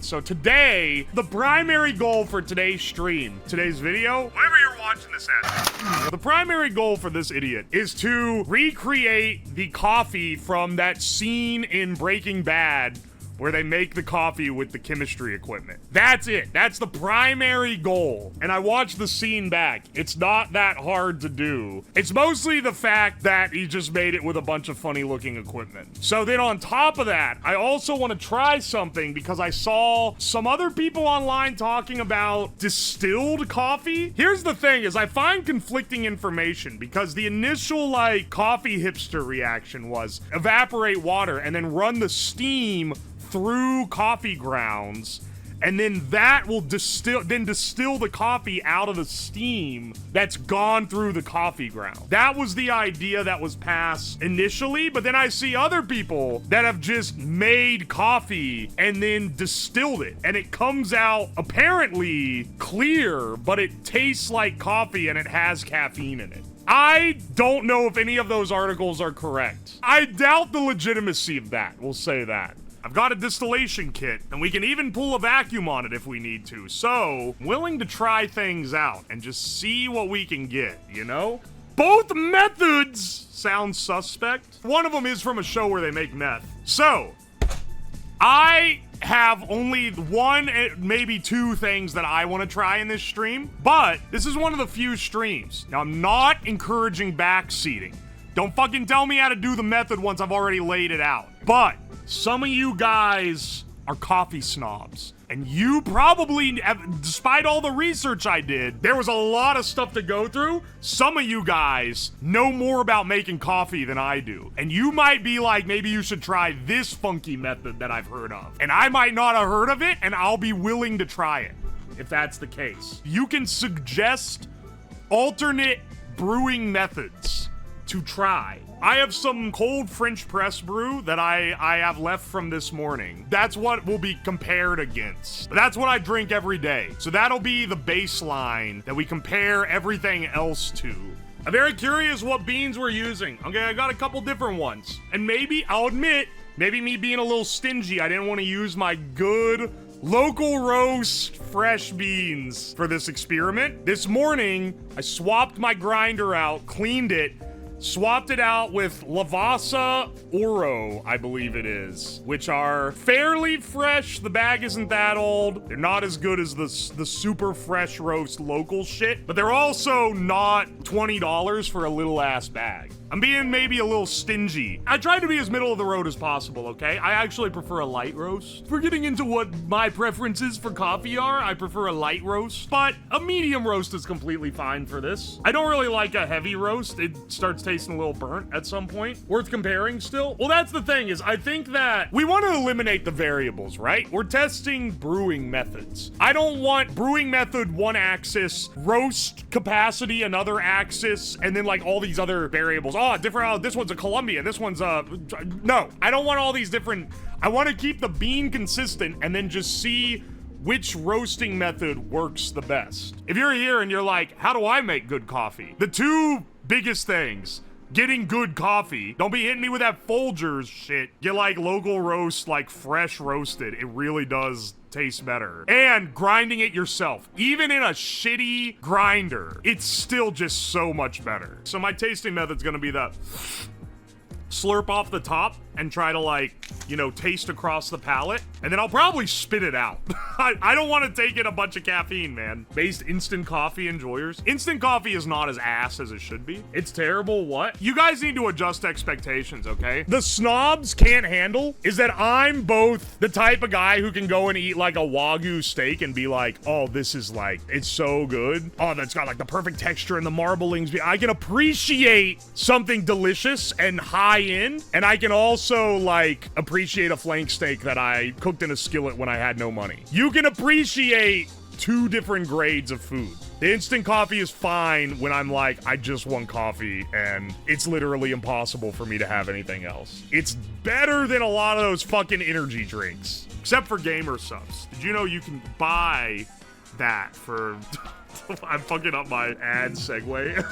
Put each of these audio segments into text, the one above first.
So today, the primary goal for today's stream, today's video, whatever you're watching this at, the primary goal for this idiot is to recreate the coffee from that scene in Breaking Bad where they make the coffee with the chemistry equipment. That's it. That's the primary goal. And I watched the scene back. It's not that hard to do. It's mostly the fact that he just made it with a bunch of funny looking equipment. So then on top of that, I also want to try something because I saw some other people online talking about distilled coffee. Here's the thing is I find conflicting information because the initial like coffee hipster reaction was evaporate water and then run the steam through coffee grounds, and then that will distill the coffee out of the steam that's gone through the coffee ground. That was the idea that was passed initially, but then I see other people that have just made coffee and then distilled it, and it comes out apparently clear, but it tastes like coffee and it has caffeine in it. I don't know if any of those articles are correct. I doubt the legitimacy of that, we'll say that. I've got a distillation kit, and we can even pull a vacuum on it if we need to. So, willing to try things out and just see what we can get, you know? Both methods sound suspect. One of them is from a show where they make meth. So, I have only one, maybe two things that I want to try in this stream, but this is one of the few streams. Now, I'm not encouraging backseating. Don't fucking tell me how to do the method once I've already laid it out. But some of you guys are coffee snobs. And you probably, despite all the research I did, there was a lot of stuff to go through. Some of you guys know more about making coffee than I do. And you might be like, maybe you should try this funky method that I've heard of. And I might not have heard of it, and I'll be willing to try it, if that's the case. You can suggest alternate brewing methods to try. I have some cold French press brew that I have left from this morning. That's what will be compared against. That's what I drink every day. So that'll be the baseline that we compare everything else to. I'm very curious what beans we're using. Okay, I got a couple different ones. And maybe, I'll admit, maybe me being a little stingy, I didn't want to use my good local roast fresh beans for this experiment. This morning, I swapped my grinder out, cleaned it, swapped it out with Lavazza Oro, I believe it is, which are fairly fresh. The bag isn't that old. They're not as good as the super fresh roast local shit, but they're also not $20 for a little ass bag. I'm being maybe a little stingy. I tried to be as middle of the road as possible, okay? I actually prefer a light roast. If we're getting into what my preferences for coffee are, I prefer a light roast, but a medium roast is completely fine for this. I don't really like a heavy roast. It starts tasting a little burnt at some point. Worth comparing still? Well, that's the thing is I think that we want to eliminate the variables, right? We're testing brewing methods. I don't want brewing method one axis, roast capacity another axis, and then like all these other variables. Oh, different, this one's a Columbia, this one's a... No, I don't want all these different... I want to keep the bean consistent and then just see which roasting method works the best. If you're here and you're like, how do I make good coffee? The two biggest things: getting good coffee. Don't be hitting me with that Folgers shit. Get like local roast, like fresh roasted. It really does taste better. And grinding it yourself. Even in a shitty grinder, it's still just so much better. So my tasting method's gonna be the slurp off the top and try to like, you know, taste across the palate. And then I'll probably spit it out. I don't want to take in a bunch of caffeine, man. Based instant coffee enjoyers. Instant coffee is not as ass as it should be. It's terrible. What? You guys need to adjust expectations, okay? The snobs can't handle is that I'm both the type of guy who can go and eat like a Wagyu steak and be like, oh, this is like, it's so good. Oh, that's got like the perfect texture and the marblings. I can appreciate something delicious and high end, and I can also like appreciate a flank steak that I cooked in a skillet when I had no money. You can appreciate two different grades of food. The instant coffee is fine when I'm like, I just want coffee and it's literally impossible for me to have anything else. It's better than a lot of those fucking energy drinks, except for gamer subs. Did you know you can buy that for I'm fucking up my ad segue.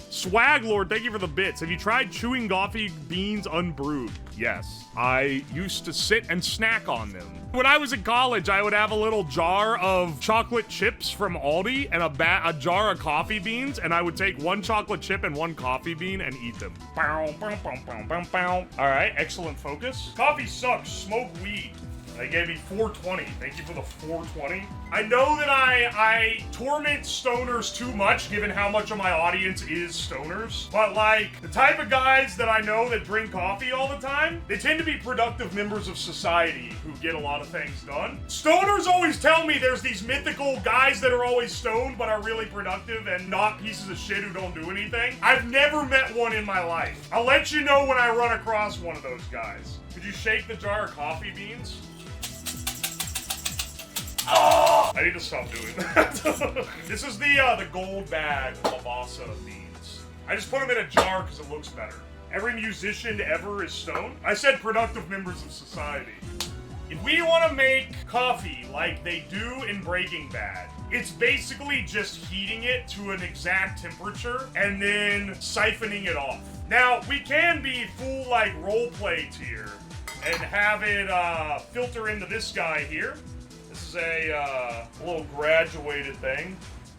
Swag Lord, thank you for the bits. Have you tried chewing coffee beans unbrewed? Yes. I used to sit and snack on them. When I was in college, I would have a little jar of chocolate chips from Aldi and a jar of coffee beans, and I would take one chocolate chip and one coffee bean and eat them. All right, excellent focus. Coffee sucks. Smoke weed. They gave me 420. Thank you for the 420. I know that I torment stoners too much, given how much of my audience is stoners. But like, the type of guys that I know that drink coffee all the time, they tend to be productive members of society who get a lot of things done. Stoners always tell me there's these mythical guys that are always stoned but are really productive and not pieces of shit who don't do anything. I've never met one in my life. I'll let you know when I run across one of those guys. Could you shake the jar of coffee beans? Oh, I need to stop doing that. This is the gold bag Lavasa beans. I just put them in a jar because it looks better. Every musician ever is stoned. I said productive members of society. If we want to make coffee like they do in Breaking Bad, it's basically just heating it to an exact temperature and then siphoning it off. Now, we can be full like roleplay tier and have it filter into this guy here. This is a little graduated thing.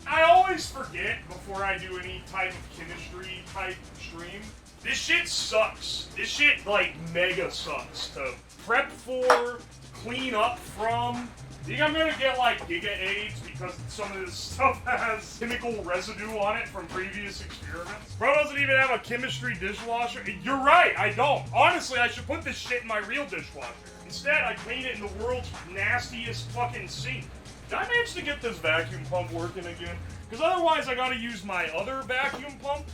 I always forget before I do any type of chemistry type stream. This shit sucks. This shit like mega sucks to prep for, clean up from. Think I'm gonna get like Giga AIDS because some of this stuff has chemical residue on it from previous experiments? Bro doesn't even have a chemistry dishwasher. You're right, I don't. Honestly, I should put this shit in my real dishwasher. Instead, I clean it in the world's nastiest fucking sink. Did I manage to get this vacuum pump working again? Because otherwise I gotta use my other vacuum pump,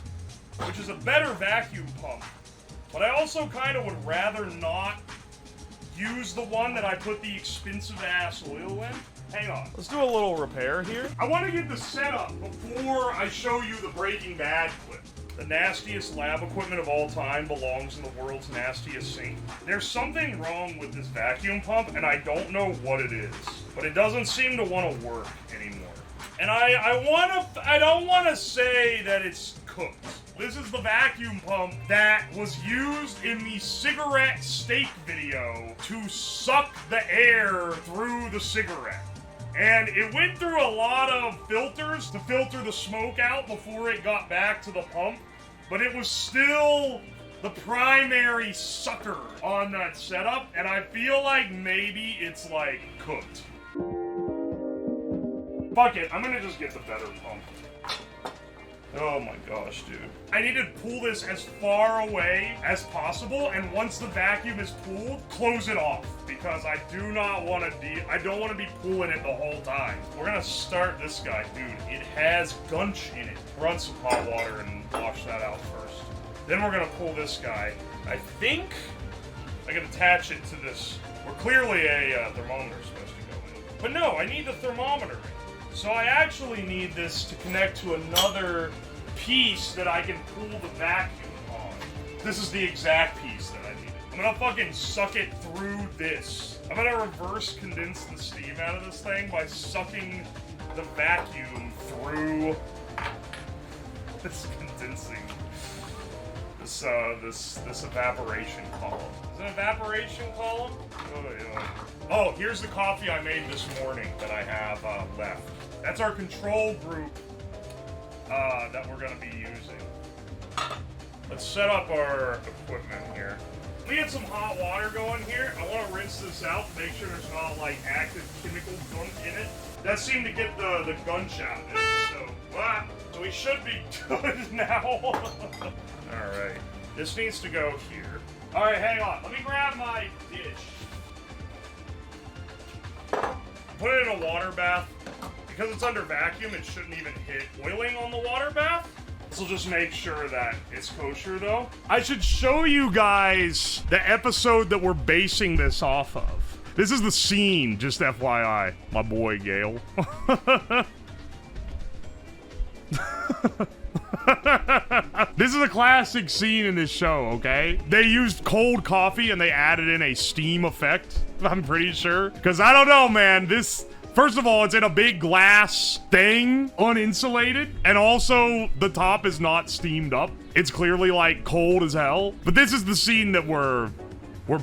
which is a better vacuum pump. But I also kind of would rather not use the one that I put the expensive ass oil in. Hang on. Let's do a little repair here. I want to get the setup before I show you the Breaking Bad clip. The nastiest lab equipment of all time belongs in the world's nastiest sink. There's something wrong with this vacuum pump, and I don't know what it is. But it doesn't seem to want to work anymore. And I don't want to say that it's cooked. This is the vacuum pump that was used in the cigarette steak video to suck the air through the cigarette. And it went through a lot of filters to filter the smoke out before it got back to the pump. But it was still the primary sucker on that setup. And I feel like maybe it's like cooked. Fuck it, I'm gonna just get the better pump. Oh my gosh, dude. I need to pull this as far away as possible, and once the vacuum is pulled, close it off. Because I do not want to I don't want to be pulling it the whole time. We're gonna start this guy, dude. It has gunch in it. Run some hot water and wash that out first. Then we're gonna pull this guy. I think I can attach it to this. Where clearly a thermometer is supposed to go in. But no, I need the thermometer in. So I actually need this to connect to another piece that I can pull the vacuum on. This is the exact piece that I needed. I'm gonna fucking suck it through this. I'm gonna reverse condense the steam out of this thing by sucking the vacuum through this condensing. This evaporation column. Is it an evaporation column? Oh, here's the coffee I made this morning that I have left. That's our control group that we're going to be using. Let's set up our equipment here. We get some hot water going here. I want to rinse this out to make sure there's not like active chemical gunk in it. That seemed to get the gunch out of it. So we should be good now. Alright. This needs to go here. Alright, hang on. Let me grab my dish. Put it in a water bath. Because it's under vacuum, it shouldn't even hit boiling on the water bath. This will just make sure that it's kosher, though. I should show you guys the episode that we're basing this off of. This is the scene, just FYI. My boy, Gale. This is a classic scene in this show, okay? They used cold coffee and they added in a steam effect, I'm pretty sure. Because I don't know, man, this First of all, it's in a big glass thing, uninsulated, and also the top is not steamed up. It's clearly like cold as hell. But this is the scene that we're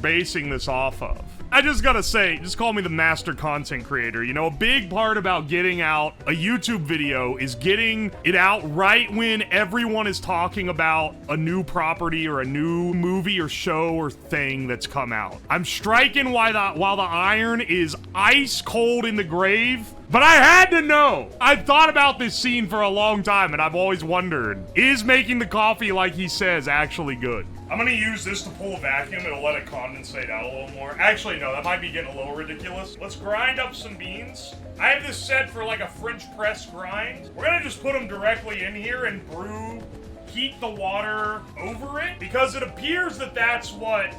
basing this off of. I just gotta say, just call me the master content creator. You know, a big part about getting out a YouTube video is getting it out right when everyone is talking about a new property or a new movie or show or thing that's come out. I'm striking while the iron is ice cold in the grave. But I had to know. I've thought about this scene for a long time, and I've always wondered, is making the coffee like he says actually good? I'm gonna use this to pull a vacuum. It'll let it condensate out a little more. Actually, no, that might be getting a little ridiculous. Let's grind up some beans. I have this set for like a French press grind. We're gonna just put them directly in here and brew, heat the water over it, because it appears that that's what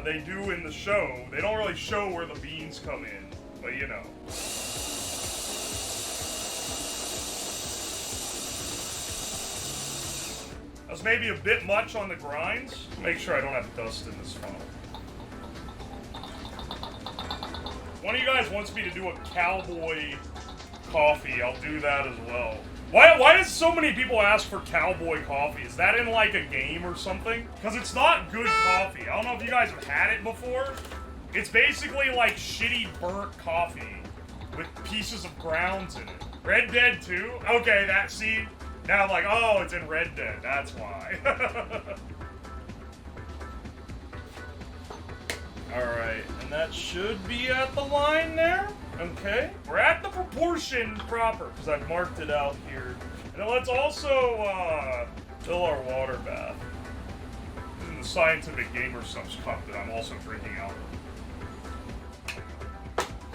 they do in the show. They don't really show where the beans come in, but you know. That's maybe a bit much on the grinds. Make sure I don't have dust in this funnel. One of you guys wants me to do a cowboy coffee. I'll do that as well. Why does so many people ask for cowboy coffee? Is that in like a game or something? Because it's not good coffee. I don't know if you guys have had it before. It's basically like shitty burnt coffee with pieces of grounds in it. Red Dead 2? Okay, see? Now I'm like, oh, it's in Red Dead. That's why. Alright, and that should be at the line there. Okay. We're at the proportion proper, because I've marked it out here. And then let's also fill our water bath. This is the Scientific Gamer Subs cup that I'm also drinking out of.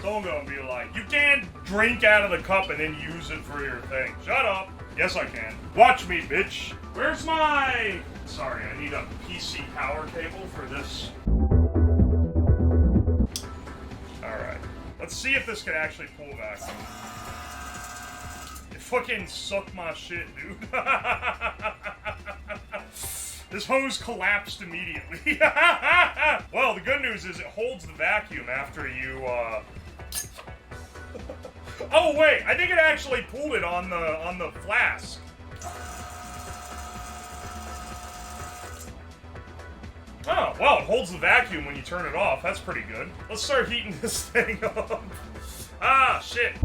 Someone's gonna be like, you can't drink out of the cup and then use it for your thing. Shut up. Yes, I can. Watch me, bitch. Where's my... Sorry, I need a PC power cable for this. Alright. Let's see if this can actually pull back. It fucking sucked my shit, dude. This hose collapsed immediately. Well, the good news is it holds the vacuum after you, Oh wait, I think it actually pulled it on the flask. Oh, well, it holds the vacuum when you turn it off. That's pretty good. Let's start heating this thing up. Ah, shit.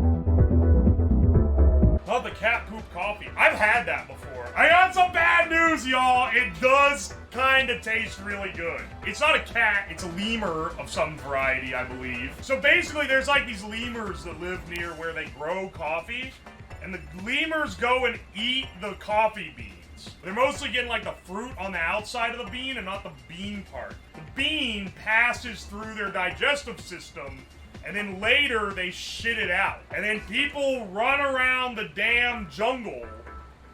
Oh, the cat poop coffee. I've had that before. I got some bad news, y'all. It does kind of taste really good. It's not a cat, it's a lemur of some variety, I believe. So basically, there's like these lemurs that live near where they grow coffee, and the lemurs go and eat the coffee beans. They're mostly getting like the fruit on the outside of the bean and not the bean part. The bean passes through their digestive system, and then later they shit it out. And then people run around the damn jungle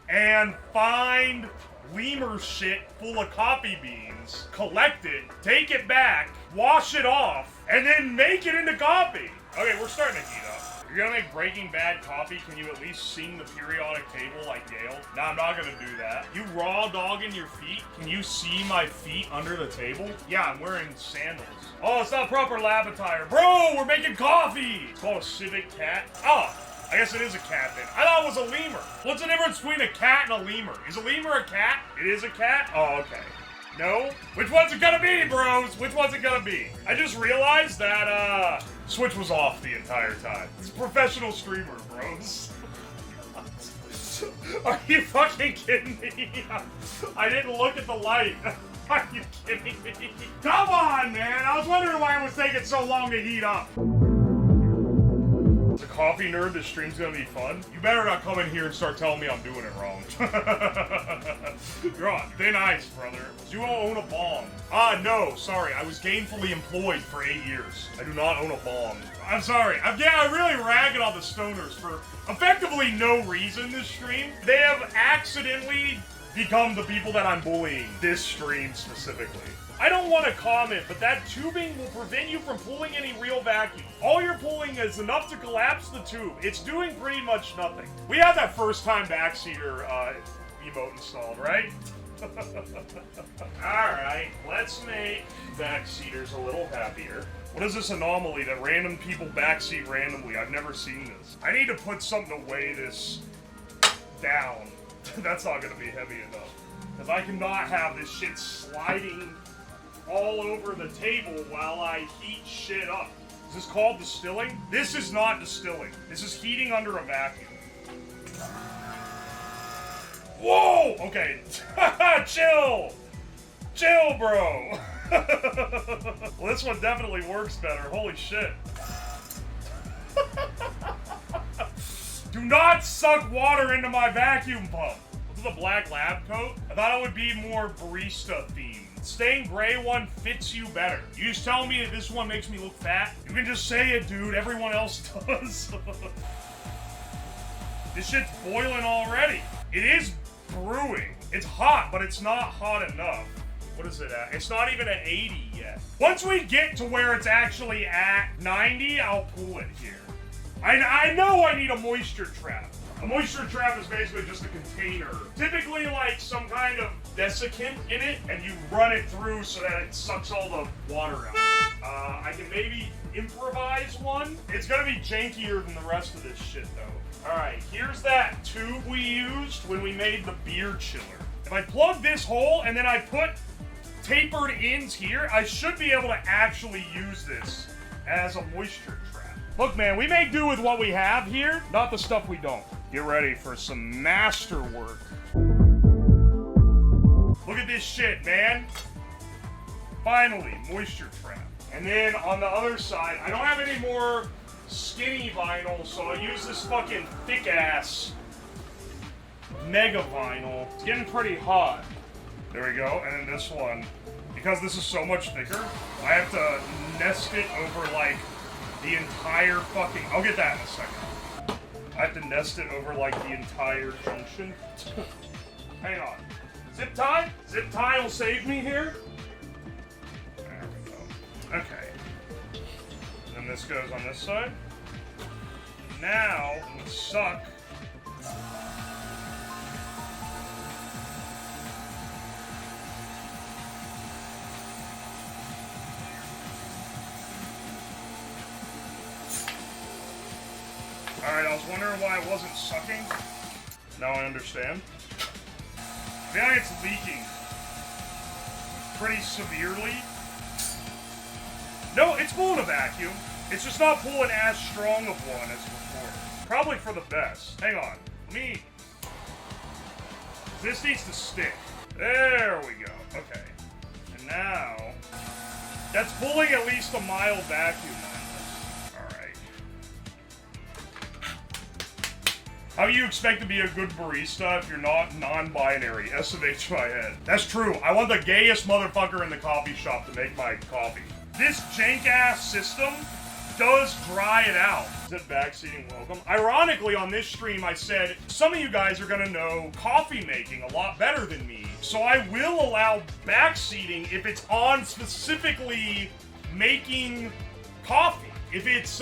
and find lemur shit full of coffee beans, collect it, take it back, wash it off, and then make it into coffee. Okay, we're starting to heat up. If you're gonna make Breaking Bad coffee, can you at least sing the periodic table like Gale? No, I'm not gonna do that. You raw dogging your feet? Can you see my feet under the table? Yeah, I'm wearing sandals. Oh, it's not proper lab attire. Bro, we're making coffee! It's called a civet cat. Oh, I guess it is a cat then. I thought it was a lemur. What's the difference between a cat and a lemur? Is a lemur a cat? It is a cat? Oh, okay. No? Which one's it gonna be, bros? Which one's it gonna be? I just realized that, Switch was off the entire time. It's a professional streamer, bros. Are you fucking kidding me? I didn't look at the light. Are you kidding me? Come on, man! I was wondering why it was taking so long to heat up. As a coffee nerd, this stream's gonna be fun. You better not come in here and start telling me I'm doing it wrong. You're on thin ice, brother. You own a bong. No, sorry. I was gainfully employed for 8 years. I do not own a bong. I'm sorry. I'm really ragging on the stoners for effectively no reason this stream. They have accidentally become the people that I'm bullying this stream specifically. I don't want to comment, but that tubing will prevent you from pulling any real vacuum. All you're pulling is enough to collapse the tube. It's doing pretty much nothing. We have that first time backseater emote installed, right? Alright, let's make backseaters a little happier. What is this anomaly that random people backseat randomly? I've never seen this. I need to put something to weigh this down. That's not gonna be heavy enough. Because I cannot have this shit sliding all over the table while I heat shit up. Is this called distilling? This is not distilling. This is heating under a vacuum. Whoa! Okay. Chill! Chill, bro! Well, this one definitely works better. Holy shit. Do not suck water into my vacuum pump. What's the black lab coat? I thought it would be more barista themed. Stained gray one fits you better. You just tell me that this one makes me look fat? You can just say it, dude. Everyone else does. This shit's boiling already. It is brewing. It's hot, but it's not hot enough. What is it at? It's not even at 80 yet. Once we get to where it's actually at 90, I'll pull it here. I know I need a moisture trap. A moisture trap is basically just a container. Typically like some kind of desiccant in it, and you run it through so that it sucks all the water out. I can maybe improvise one. It's gonna be jankier than the rest of this shit though. Alright, here's that tube we used when we made the beer chiller. If I plug this hole and then I put tapered ends here, I should be able to actually use this as a moisture trap. Look, man, we make do with what we have here, not the stuff we don't. Get ready for some masterwork. Look at this shit, man. Finally, moisture trap. And then on the other side, I don't have any more skinny vinyl, so I'll use this fucking thick-ass mega vinyl. It's getting pretty hot. There we go, and then this one. Because this is so much thicker, I have to nest it over, like, the entire fucking... I'll get that in a second. I have to nest it over, like, the entire junction. Hang on. Zip tie? Zip tie will save me here. There we go. Okay. And then this goes on this side. Now, I'm gonna suck. Alright, I was wondering why it wasn't sucking. Now I understand. I feel like it's leaking pretty severely. No, it's pulling a vacuum. It's just not pulling as strong of one as before. Probably for the best. Hang on. This needs to stick. There we go. Okay. And now, that's pulling at least a mild vacuum. How do you expect to be a good barista if you're not non-binary? S.H. my head. That's true. I want the gayest motherfucker in the coffee shop to make my coffee. This jank-ass system does dry it out. Is it backseating welcome? Ironically, on this stream, I said, some of you guys are gonna know coffee making a lot better than me. So I will allow backseating if it's on specifically making coffee. If it's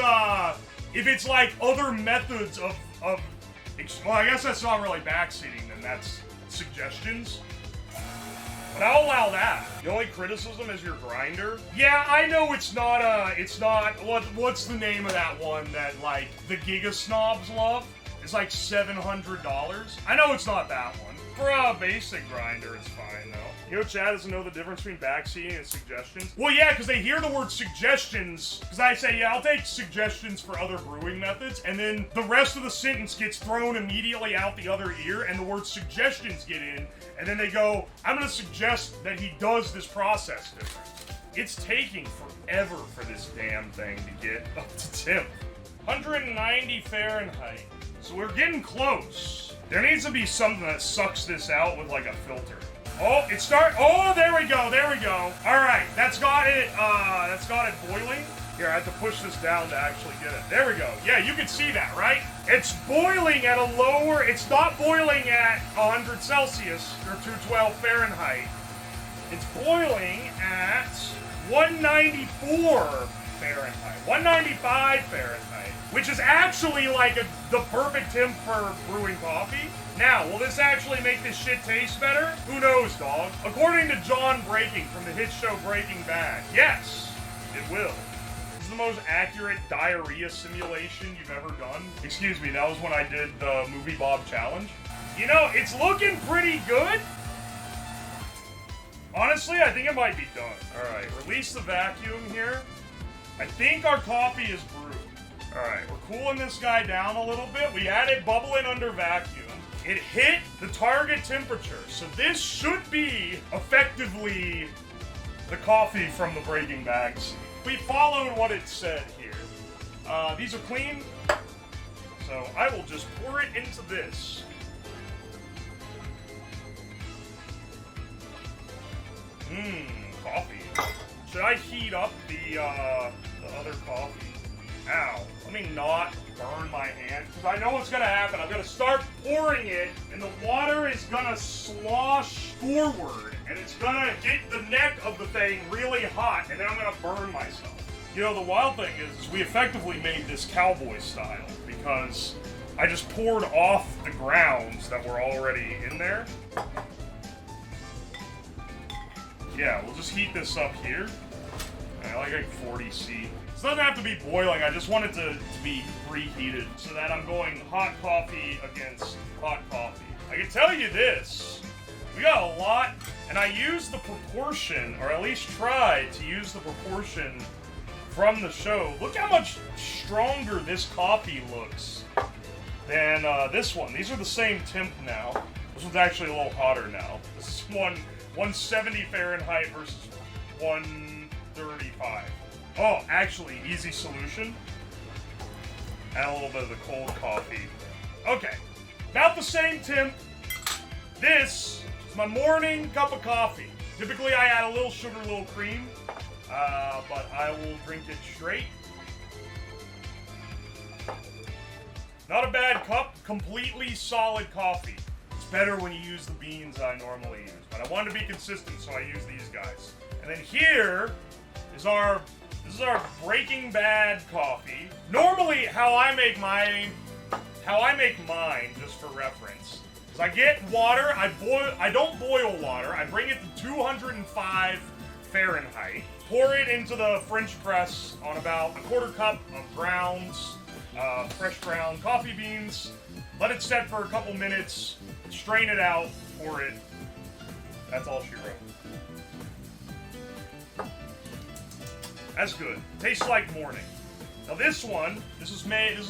like other methods of well, I guess that's not really backseating, then that's suggestions. But I'll allow that. The only criticism is your grinder. Yeah, I know it's not, what's the name of that one that, like, the Giga Snobs love? It's like $700. I know it's not that one. For a basic grinder, it's fine, though. You know, Chad doesn't know the difference between backseating and suggestions? Well, yeah, because they hear the word suggestions, because I say, yeah, I'll take suggestions for other brewing methods, and then the rest of the sentence gets thrown immediately out the other ear, and the word suggestions get in, and then they go, I'm going to suggest that he does this process different. It's taking forever for this damn thing to get up to temp. 190 Fahrenheit. So we're getting close. There needs to be something that sucks this out with like a filter. Oh, oh, there we go, there we go. All right, that's got it boiling. Here, I have to push this down to actually get it. There we go. Yeah, you can see that, right? It's boiling at a lower, it's not boiling at 100 Celsius or 212 Fahrenheit. It's boiling at 194 Fahrenheit, 195 Fahrenheit, which is actually like the perfect temp for brewing coffee. Now, will this actually make this shit taste better? Who knows, dog? According to John Breaking from the hit show Breaking Bad, yes, it will. This is the most accurate diarrhea simulation you've ever done. Excuse me, that was when I did the Movie Bob Challenge. You know, it's looking pretty good. Honestly, I think it might be done. All right, release the vacuum here. I think our coffee is brewed. All right, we're cooling this guy down a little bit. We had it bubbling under vacuum. It hit the target temperature, so this should be effectively the coffee from the Breaking Bags. We followed what it said here. These are clean, so I will just pour it into this. Coffee. Should I heat up the other coffee? Ow. Let me not burn my hand, because I know what's going to happen. I'm going to start pouring it, and the water is going to slosh forward, and it's going to hit the neck of the thing really hot, and then I'm going to burn myself. You know, the wild thing is we effectively made this cowboy style, because I just poured off the grounds that were already in there. Yeah, we'll just heat this up here. I like 40 C. It doesn't have to be boiling, I just want it to be preheated so that I'm going hot coffee against hot coffee. I can tell you this, we got a lot, and I used the proportion, or at least tried to use the proportion from the show. Look how much stronger this coffee looks than this one. These are the same temp now. This one's actually a little hotter now. This is 170 Fahrenheit versus 135. Oh, actually, easy solution. Add a little bit of the cold coffee. Okay, about the same temp. This is my morning cup of coffee. Typically, I add a little sugar, a little cream, but I will drink it straight. Not a bad cup, completely solid coffee. It's better when you use the beans I normally use, but I wanted to be consistent, so I use these guys. And then here is this is our Breaking Bad coffee. Normally, how I make mine, just for reference, is I get water, I don't boil water, I bring it to 205 Fahrenheit, pour it into the French press on about a quarter cup of grounds, fresh ground coffee beans, let it set for a couple minutes, strain it out, pour it. That's all she wrote. That's good. Tastes like morning. Now this one, this is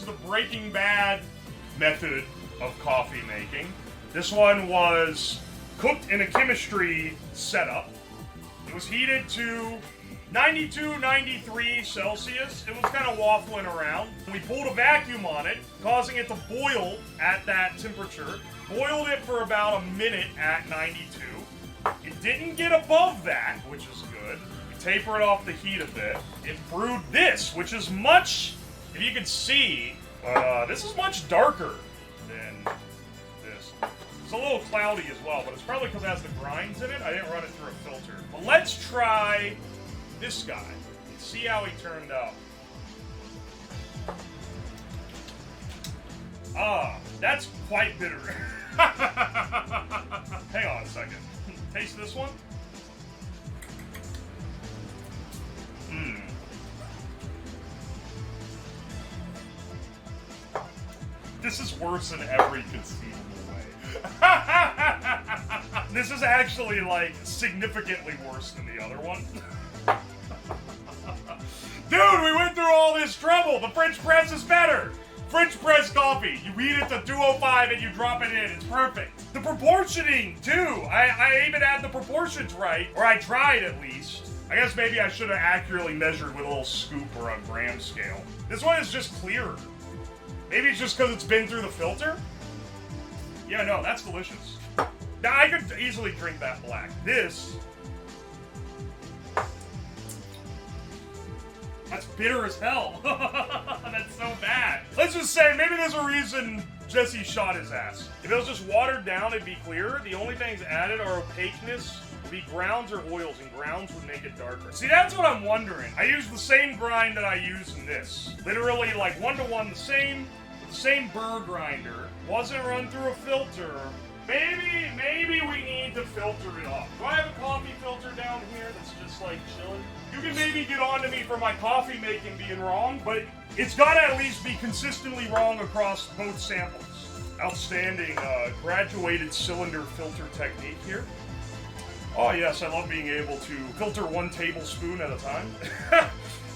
the Breaking Bad method of coffee making. This one was cooked in a chemistry setup. It was heated to 92, 93 Celsius. It was kind of waffling around. We pulled a vacuum on it, causing it to boil at that temperature. Boiled it for about a minute at 92. It didn't get above that, which is good. We taper it off the heat a bit. It brewed this, which is much, if you can see, this is much darker than this. It's a little cloudy as well, but it's probably because it has the grinds in it. I didn't run it through a filter. But let's try this guy and see how he turned out. Ah, that's quite bitter. Hang on a second. Taste this one. This is worse in every conceivable way. This is actually, like, significantly worse than the other one. Dude, we went through all this trouble. The French press is better. French press coffee. You heat it to 205 and you drop it in. It's perfect. The proportioning, too. I even had the proportions right. Or I tried, at least. I guess maybe I should have accurately measured with a little scoop or a gram scale. This one is just clearer. Maybe it's just because it's been through the filter? Yeah, no, that's delicious. Now, I could easily drink that black. This... that's bitter as hell. That's so bad. Let's just say, maybe there's a reason Jesse shot his ass. If it was just watered down, it'd be clearer. The only things added are opaqueness, would be grounds or oils, and grounds would make it darker. See, that's what I'm wondering. I use the same grind that I use in this. Literally, like, 1-to-1 the same. same burr grinder. Wasn't run through a filter. Maybe we need to filter it off. Do I have a coffee filter down here that's just like chilling? You can maybe get on to me for my coffee making being wrong, but it's gotta at least be consistently wrong across both samples. Outstanding graduated cylinder filter technique here. Oh yes, I love being able to filter 1 tablespoon at a time.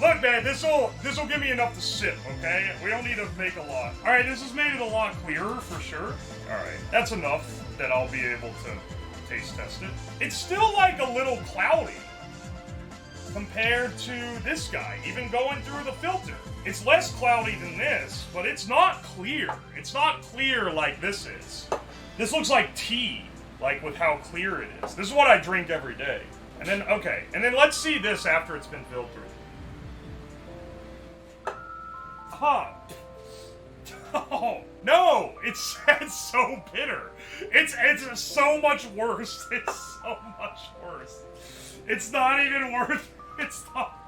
Look, man, this'll give me enough to sip, okay? We don't need to make a lot. All right, this has made it a lot clearer for sure. All right, that's enough that I'll be able to taste test it. It's still like a little cloudy compared to this guy, even going through the filter. It's less cloudy than this, but it's not clear. It's not clear like this is. This looks like tea, like with how clear it is. This is what I drink every day. And then, okay, and then let's see this after it's been filtered. Huh. Oh, no, it's so bitter. It's so much worse. It's so much worse. It's not even worth, it's not.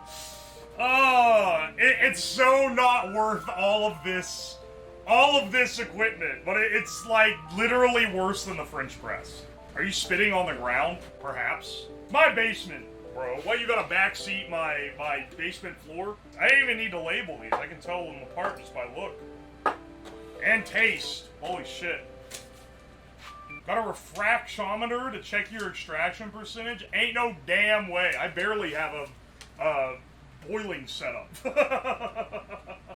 It's so not worth all of this equipment, but it's like literally worse than the French press. Are you spitting on the ground, perhaps? My basement, bro. What, you gotta backseat my basement floor? I didn't even need to label these. I can tell them apart just by look. And taste. Holy shit. Got a refractometer to check your extraction percentage? Ain't no damn way. I barely have a boiling setup.